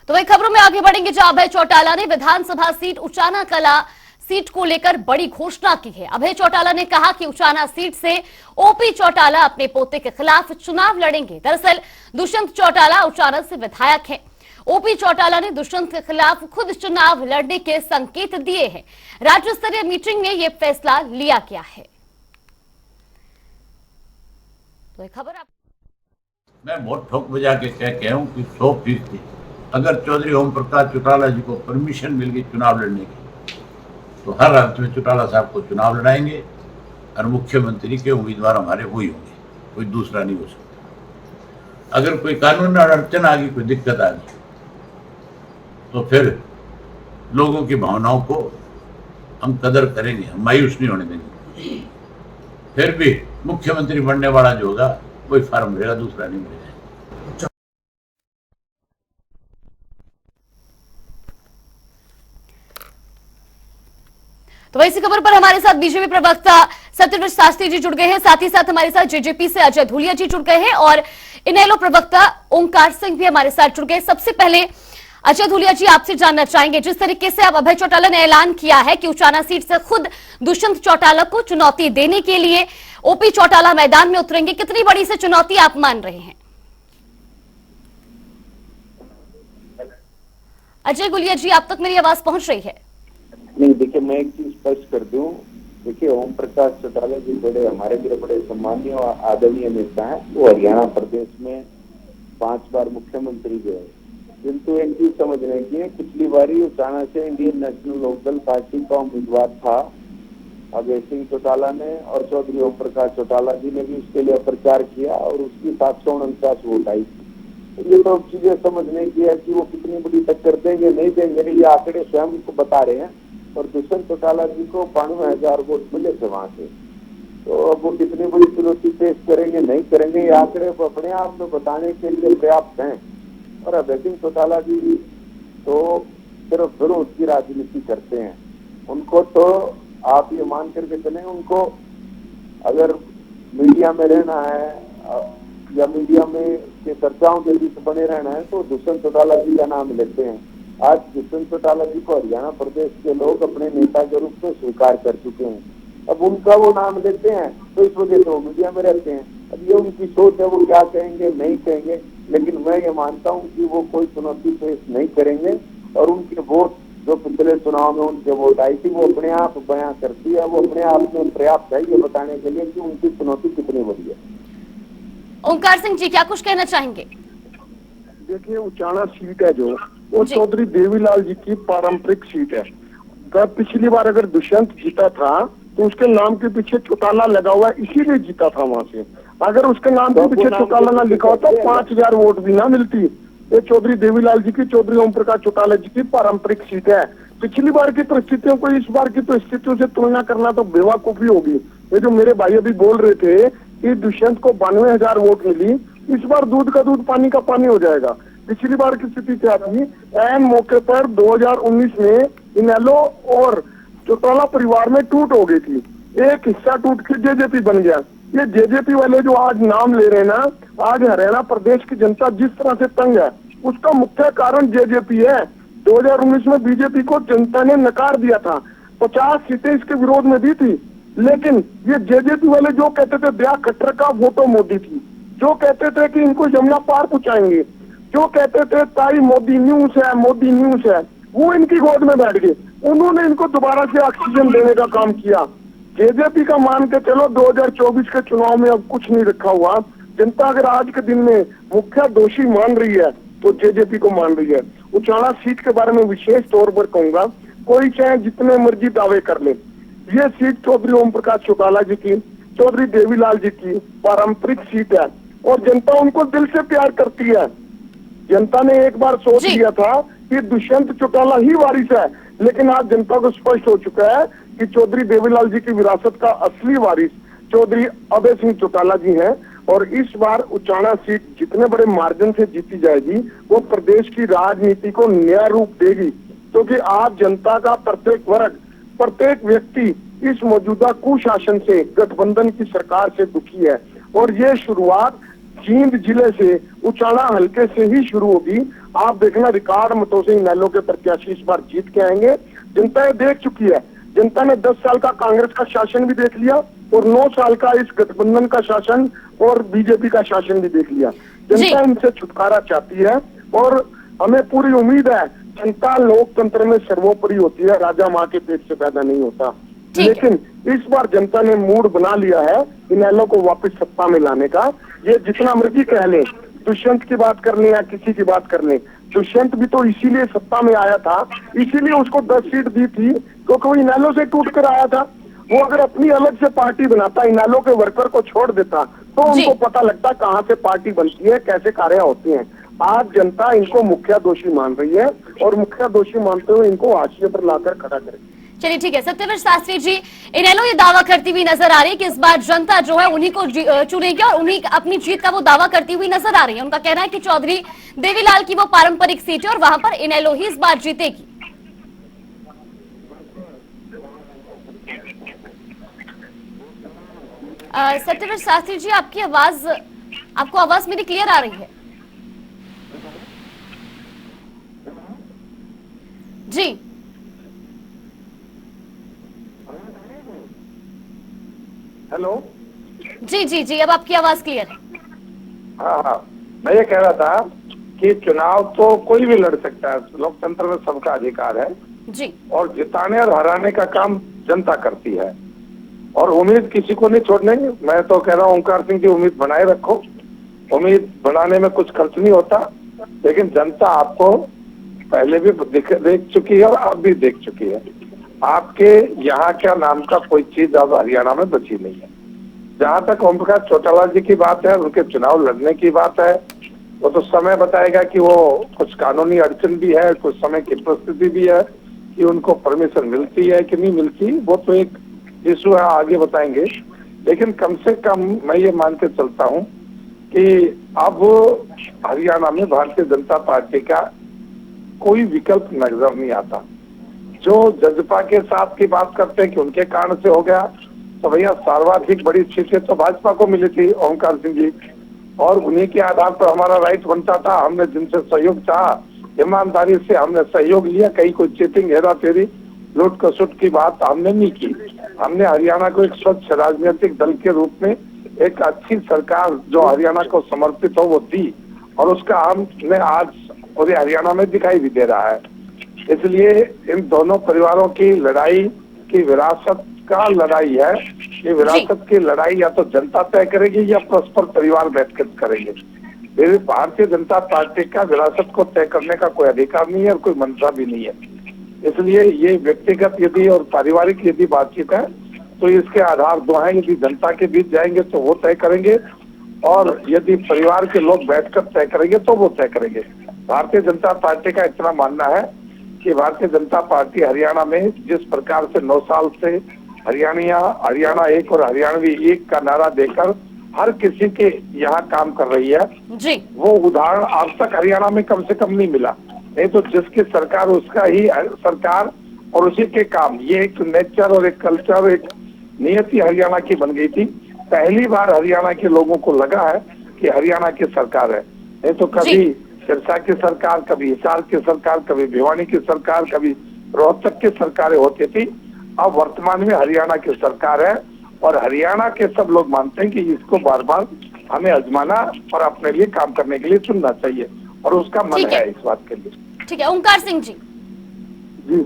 तो वही खबरों में आगे बढ़ेंगे जहां अभय चौटाला ने विधानसभा सीट उचाना कला सीट को लेकर बड़ी घोषणा की है। अभय चौटाला ने कहा कि उचाना सीट से ओपी चौटाला अपने पोते के खिलाफ चुनाव लड़ेंगे। दरअसल दुष्यंत चौटाला उचाना से विधायक हैं। ओपी चौटाला ने दुष्यंत के खिलाफ खुद चुनाव लड़ने के संकेत दिए हैं। राज्य स्तरीय मीटिंग में यह फैसला लिया गया है। तो खबर मैं बहुत ठोक बजा के कह हूं कि 100% अगर चौधरी ओम प्रकाश चौटाला जी को परमिशन मिल गई चुनाव लड़ने की तो हर हालत में चौटाला साहब को चुनाव लड़ाएंगे और मुख्यमंत्री के उम्मीदवार हमारे वही होंगे, कोई दूसरा नहीं हो सकता। अगर कोई कानून अड़चन आ गई, कोई दिक्कत आ गई तो फिर लोगों की भावनाओं को हम कदर करेंगे, हम मायूस नहीं होने देंगे। फिर भी मुख्यमंत्री बनने वाला जो होगा कोई फार्म मिलेगा, दूसरा नहीं मिलेगा। तो इसी खबर पर हमारे साथ बीजेपी प्रवक्ता सत्यव्रत शास्त्री जी जुड़ गए हैं, साथ ही साथ हमारे साथ जेजेपी से अजय धूलिया जी जुड़ गए हैं और इनेलो प्रवक्ता ओंकार सिंह भी हमारे साथ जुड़ गए। सबसे पहले अजय धूलिया जी, आपसे जानना चाहेंगे, जिस तरीके से अब अभय चौटाला ने ऐलान किया है कि उचाना सीट से खुद दुष्यंत चौटाला को चुनौती देने के लिए ओपी चौटाला मैदान में उतरेंगे, कितनी बड़ी से चुनौती आप मान रहे हैं? अजय धूलिया जी, आप तक मेरी आवाज पहुंच रही है? नहीं, देखिए मैं एक चीज स्पष्ट कर दूं। देखिए ओम प्रकाश चौटाला जी बड़े हमारे लिए बड़े सम्मानीय और आदरणीय नेता हैं। वो हरियाणा प्रदेश में 5 बार मुख्यमंत्री गए, किंतु एक चीज समझने की है, पिछली बारी उचाना से इंडियन नेशनल लोकदल पार्टी का उम्मीदवार था अभय सिंह चौटाला ने, और चौधरी ओम प्रकाश चौटाला जी ने भी उसके लिए प्रचार किया और उसकी 749 वोट आई। ये तो चीजें समझने की है कि वो कितनी बड़ी टक्कर देंगे नहीं देंगे, ये आंकड़े स्वयं को बता रहे हैं। और दुष्यंत चौटाला जी को 92,000 वोट मिले थे वहां से, तो अब वो कितनी बड़ी चुनौती पेश करेंगे नहीं करेंगे, ये आंकड़े अपने आप में बताने के लिए पर्याप्त हैं। और अभय सिंह चौटाला जी तो सिर्फ विरोध की राजनीति करते हैं। उनको तो आप ये मान करके चले, उनको अगर मीडिया में रहना है या मीडिया में के चर्चाओं के बीच बने रहना है तो दुष्यंत चौटाला जी का नाम लेते हैं। आज दुष्यंत चौटाला जी को हरियाणा प्रदेश के लोग अपने नेता के रूप में स्वीकार कर चुके हैं। अब उनका वो नाम लेते हैं तो इस वजह से वो मीडिया में रहते हैं। अब ये उनकी सोच है, वो क्या कहेंगे नहीं कहेंगे, लेकिन मैं ये मानता हूँ कि वो कोई चुनौती पेश नहीं करेंगे। और उनके वोट जो पिछले चुनाव में उनके वोट आई थी वो अपने आप बयां करती है, वो अपने आप में पर्याप्त है ये बताने के लिए कि उनकी चुनौती कितनी बड़ी है। ओंकार सिंह जी, क्या कुछ कहना चाहेंगे? देखिए उचाना सीट है जो वो चौधरी देवीलाल जी की पारंपरिक सीट है। पिछली बार अगर दुष्यंत जीता था तो उसके नाम के पीछे चौटाला लगा हुआ है, इसीलिए जीता था वहां से। अगर उसके नाम के पीछे चौटाला ना लिखा होता तो 5,000 वोट भी ना मिलती। ये चौधरी देवीलाल जी की, चौधरी ओम प्रकाश चौटाला जी की पारंपरिक सीट है। पिछली बार की परिस्थितियों को इस बार की परिस्थितियों से तुलना करना तो बेवकूफी होगी। ये जो मेरे भाई अभी बोल रहे थे कि दुष्यंत को 92,000 वोट मिली, इस बार दूध का दूध पानी का पानी हो जाएगा। पिछली बार की स्थिति क्या थी, ऐन मौके पर 2019 में इनेलो और चौटाला परिवार में टूट हो गई थी। एक हिस्सा टूट के जेजेपी बन गया। ये जेजेपी वाले जो आज नाम ले रहे हैं ना, आज हरियाणा प्रदेश की जनता जिस तरह से तंग है उसका मुख्य कारण जेजेपी है। 2019 में बीजेपी को जनता ने नकार दिया था, 50 सीटें इसके विरोध में दी थी, लेकिन ये जेजेपी वाले जो कहते थे दया खट्टर का वोटो मोदी थी, जो कहते थे कि इनको यमुना पार पहुंचाएंगे, जो कहते थे ताई मोदी न्यूज है, मोदी न्यूज है, वो इनकी गोद में बैठ गए। उन्होंने इनको दोबारा से ऑक्सीजन देने का काम किया। जेजेपी का मान के चलो 2024 के चुनाव में अब कुछ नहीं रखा हुआ। जनता अगर आज के दिन में मुख्य दोषी मान रही है तो जेजेपी को मान रही है। उचाना सीट के बारे में विशेष तौर पर कहूंगा, कोई चाहे जितने मर्जी दावे कर ले, ये सीट चौधरी ओम प्रकाश चौटाला जी की, चौधरी देवीलाल जी की पारंपरिक सीट है और जनता उनको दिल से प्यार करती है। जनता ने एक बार सोच लिया था कि दुष्यंत चौटाला ही वारिस है, लेकिन आज जनता को स्पष्ट हो चुका है कि चौधरी देवीलाल जी की विरासत का असली वारिस चौधरी अभय सिंह चौटाला जी हैं। और इस बार उचाना सीट जितने बड़े मार्जिन से जीती जाएगी वो प्रदेश की राजनीति को नया रूप देगी, क्योंकि आज जनता का प्रत्येक वर्ग, प्रत्येक व्यक्ति इस मौजूदा कुशासन से, गठबंधन की सरकार से दुखी है। और ये शुरुआत जींद जिले से, उचाना हल्के से ही शुरू होगी। आप देखना रिकॉर्ड मतों से इनेलो के प्रत्याशी इस बार जीत के आएंगे। जनता ये देख चुकी है, जनता ने 10 साल का कांग्रेस का शासन भी देख लिया और 9 साल का इस गठबंधन का शासन और बीजेपी का शासन भी देख लिया। जनता इनसे छुटकारा चाहती है और हमें पूरी उम्मीद है जनता लोकतंत्र में सर्वोपरि होती है, राजा माँ के पेट से पैदा नहीं होता। लेकिन इस बार जनता ने मूड बना लिया है इनेलो को वापस सत्ता में लाने का। ये जितना मर्जी कह ले, दुष्यंत की बात कर ले या किसी की बात कर ले, दुष्यंत भी तो इसीलिए सत्ता में आया था, इसीलिए उसको 10 सीट दी थी क्योंकि वो इनेलो से टूट कर आया था। वो अगर अपनी अलग से पार्टी बनाता, इनेलो के वर्कर को छोड़ देता, तो उनको पता लगता कहाँ से पार्टी बनती है, कैसे कार्य होते हैं। आज जनता इनको मुख्य दोषी मान रही है और मुख्य दोषी मानते हुए इनको हाशिए पर लाकर खड़ा करेगी। चलिए ठीक है, सत्यव्रत शास्त्री जी, इनेलो ये दावा करती हुई नजर आ रही है कि इस बार जनता जो है उन्हीं को चुनेगी और उन्हीं अपनी जीत का वो दावा करती हुई नजर आ रही है। उनका कहना है कि चौधरी देवीलाल की वो पारंपरिक सीट है और वहां पर इनेलो ही इस बार जीतेगी। सत्यव्रत शास्त्री जी, आपको आवाज मेरी क्लियर आ रही है? जी हेलो। जी जी जी, अब आपकी आवाज क्लियर है। हाँ, मैं ये कह रहा था कि चुनाव तो कोई भी लड़ सकता है, लोकतंत्र में सबका अधिकार है जी, और जिताने और हराने का काम जनता करती है और उम्मीद किसी को नहीं छोड़ने। मैं तो कह रहा हूँ ओंकार सिंह की उम्मीद बनाए रखो, उम्मीद बनाने में कुछ खर्च नहीं होता, लेकिन जनता आपको पहले भी देख चुकी है और अब भी देख चुकी है। आपके यहाँ क्या नाम का कोई चीज अब हरियाणा में बची नहीं है। जहां तक ओम प्रकाश चौटाला जी की बात है, उनके चुनाव लड़ने की बात है, वो तो समय बताएगा कि वो कुछ कानूनी अड़चन भी है, कुछ समय की परिस्थिति भी है कि उनको परमिशन मिलती है कि नहीं मिलती, वो तो एक इशू है, आगे बताएंगे। लेकिन कम से कम मैं ये मान के चलता हूँ कि अब हरियाणा में भारतीय जनता पार्टी का कोई विकल्प नजर नहीं आता। जो जजपा के साथ की बात करते हैं कि उनके कारण से हो गया, तो भैया सर्वाधिक बड़ी सीटें तो भाजपा को मिली थी ओमकार सिंह जी, और उन्हीं के आधार पर हमारा राइट बनता था। हमने जिनसे सहयोग चाहा, ईमानदारी से हमने सहयोग लिया, कहीं कोई चीटिंग, हेरा फेरी, लूट खसुट की बात हमने नहीं की। हमने हरियाणा को एक स्वच्छ राजनीतिक दल के रूप में एक अच्छी सरकार जो हरियाणा को समर्पित हो वो दी, और उसका हमने आज पूरे हरियाणा में दिखाई भी दे रहा है। इसलिए इन दोनों परिवारों की लड़ाई की विरासत का लड़ाई है। ये विरासत की लड़ाई या तो जनता तय करेगी या परस्पर परिवार बैठकर करेंगे। मेरी भारतीय जनता पार्टी का विरासत को तय करने का कोई अधिकार नहीं है और कोई मंशा भी नहीं है। इसलिए ये व्यक्तिगत यदि और पारिवारिक यदि बातचीत है तो इसके आधार दो हैं। यदि जनता के बीच जाएंगे तो वो तय करेंगे, और यदि परिवार के लोग बैठकर तय करेंगे तो वो तय करेंगे। भारतीय जनता पार्टी का इतना मानना है कि भारतीय जनता पार्टी हरियाणा में जिस प्रकार से 9 साल से हरियाणा एक और हरियाणवी एक का नारा देकर हर किसी के यहाँ काम कर रही है जी, वो उदाहरण आज तक हरियाणा में कम से कम नहीं मिला। नहीं तो जिसकी सरकार उसका ही सरकार और उसी के काम, ये एक नेचर और एक कल्चर, एक नियति हरियाणा की बन गई थी। पहली बार हरियाणा के लोगों को लगा है कि हरियाणा की सरकार है। नहीं तो कभी सिरसा की सरकार, कभी हिसार की सरकार, कभी भिवानी की सरकार, कभी रोहतक की सरकारें होती थी। अब वर्तमान में हरियाणा की सरकार है और हरियाणा के सब लोग मानते हैं कि इसको बार बार हमें आजमाना और अपने लिए काम करने के लिए चुनना चाहिए, और उसका मन है इस बात के लिए। ठीक है, ओंकार सिंह जी। जी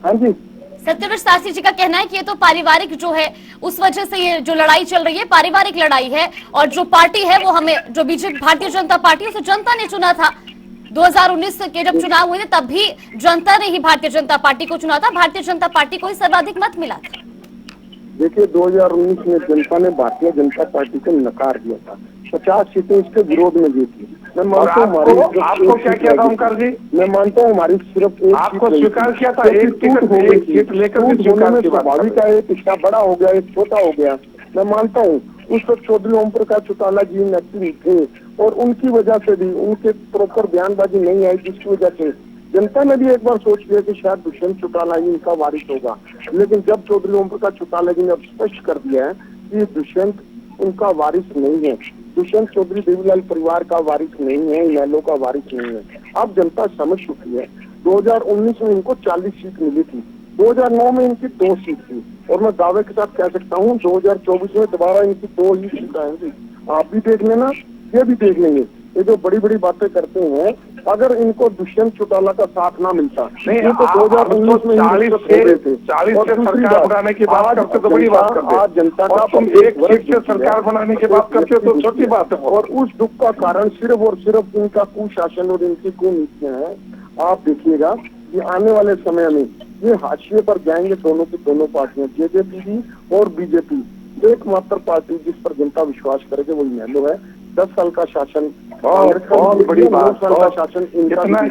हाँ जी, सत्यव्रत शास्त्री जी का कहना है कि ये तो पारिवारिक जो है उस वजह से ये जो लड़ाई चल रही है पारिवारिक लड़ाई है, और जो पार्टी है वो हमें जो बीजेपी भारतीय जनता पार्टी उसे जनता ने चुना था। 2019 के जब चुनाव हुए थे तब भी जनता ने ही भारतीय जनता पार्टी को चुना था, भारतीय जनता पार्टी को ही सर्वाधिक मत मिला था। देखिए 2019 में जनता ने भारतीय जनता पार्टी को नकार दिया था, 50 सीटें इसके विरोध में दी थी। मैं मानता हूँ आपको क्या किया था ओमकार जी? मैं मानता हूँ हमारी सिर्फ एक आपको स्वीकार किया था, एक सीट लेकर स्वाभाविक है, एक हिस्सा बड़ा हो गया, एक छोटा हो गया। मैं मानता हूँ उस वक्त चौधरी ओम प्रकाश चौटाला जी नेत्री थे और उनकी वजह से भी उनके प्रॉपर बयानबाजी नहीं आई, जिसकी वजह से जनता ने भी एक बार सोच लिया कि शायद दुष्यंत चौटाला ही इनका वारिस होगा। लेकिन जब चौधरी ओम प्रकाश चौटाला जी ने अब स्पष्ट कर दिया है कि दुष्यंत उनका वारिस नहीं है, दुष्यंत चौधरी देवीलाल परिवार का वारिस नहीं है, इनेलो का वारिस नहीं है। अब जनता समझ चुकी है। 2019 में इनको 40 सीट मिली थी, 2009 में इनकी 2 सीट थी, और मैं दावे के साथ कह सकता हूँ 2024 में दोबारा इनकी 2 ही सीट आएंगी। आप भी देख लेना, ये भी देख लेंगे। ये जो बड़ी बड़ी बातें करते हैं, अगर इनको दुष्यंत चौटाला का साथ ना मिलता, नहीं तो 2019 में 40 से सरकार बनाने की बात करते तो बड़ी बात करते, आज जनता का तुम एक सीट से सरकार बनाने की बात करते हो तो छोटी बात है। और उस दुख का कारण सिर्फ और सिर्फ इनका कुशासन और इनकी कुनीतियां हैं। आप देखिएगा कि आने वाले समय में ये हाशिए पर जाएंगे दोनों की दोनों पार्टियां, जेजेपी भी और बीजेपी। एकमात्र पार्टी जिस पर जनता विश्वास करेगी वो इनेलो है। 10 साल का शासन, बहुत बड़ी बात, 9 साल का शासन,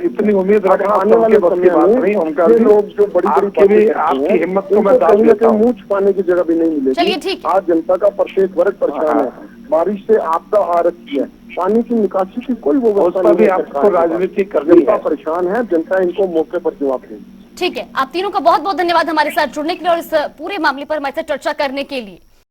इतनी उम्मीद रखना आने वाले बस की बात नहीं। ओमकार जी, लोग जो बड़ी बड़ी आपकी हिम्मत को मैं दाद देता हूं। मुंह छुपाने की जगह भी नहीं मिलेगी। चलिए ठीक है। आज जनता का प्रत्येक वर्ग परेशान है। बारिश से आपदा आ रखी है, पानी की निकासी की कोई व्यवस्था नहीं है। आपको राजनीति करनी जनता है। परेशान है, जनता इनको मौके पर जवाब देगी। ठीक है, आप तीनों का बहुत बहुत धन्यवाद हमारे साथ जुड़ने के लिए और इस पूरे मामले पर हमारे साथ चर्चा करने के लिए।